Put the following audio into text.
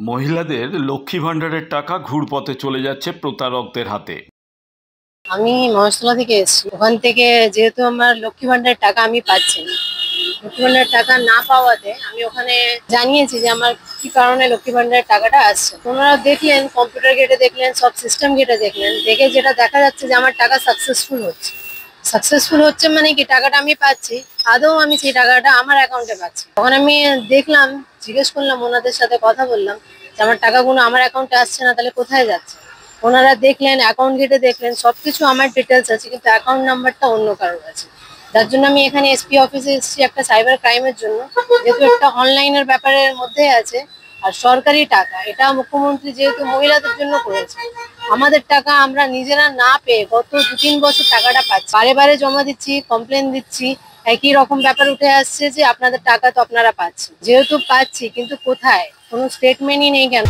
মহিলাদের লক্ষ্মী ভাণ্ডারের টাকা ঘুরপথে চলে যাচ্ছে প্রতারকদের হাতে। আমি মহেশতলা থেকে এসেছি। ওখান থেকে যেহেতু আমার লক্ষ্মী ভাণ্ডারের টাকা আমি পাচ্ছি না, লক্ষ্মী ভাণ্ডারের টাকা না পাওয়াতে আমি ওখানে জানিয়েছি যে আমার কি কারণে লক্ষ্মী ভাণ্ডারের টাকাটা আসছে। ওনারা দেখলেন, কম্পিউটার ঘেটে দেখলেন, সব সিস্টেম ঘেটে দেখলেন, দেখে যেটা দেখা যাচ্ছে যে আমার টাকা সাকসেসফুল হচ্ছে মানে কি টাকাটা আমি পাচ্ছি, আদৌ আমি সেই টাকাটা আমার অ্যাকাউন্টে পাচ্ছি। তখন আমি দেখলাম, জিজ্ঞেস করলাম, ওনাদের সাথে কথা বললাম যে আমার টাকাগুলো আমার অ্যাকাউন্টে আসছে না, তাহলে কোথায় যাচ্ছে। ওনারা দেখলেন, অ্যাকাউন্ট ঘেটে দেখলেন, সবকিছু আমার ডিটেলস আছে, কিন্তু অ্যাকাউন্ট নাম্বারটা অন্য কারোর আছে। যার জন্য আমি এখানে এসপি অফিসে এসেছি একটা সাইবার ক্রাইমের জন্য, যেহেতু একটা অনলাইনের ব্যাপারের মধ্যে আছে আর সরকারি টাকা, এটা মুখ্যমন্ত্রী যেহেতু মহিলাদের জন্য করেছে। আমাদের টাকা আমরা নিজেরা না পেয়ে গত 2-3 বছর টাকাটা পাচ্ছি, বারে বারে জমা দিচ্ছি, কমপ্লেন দিচ্ছি, একই রকম ব্যাপার উঠে আসছে যে আপনাদের টাকা তো আপনারা পাচ্ছেন, যেহেতু পাচ্ছি কিন্তু কোথায়, কোনো স্টেটমেন্টই নেই কেন।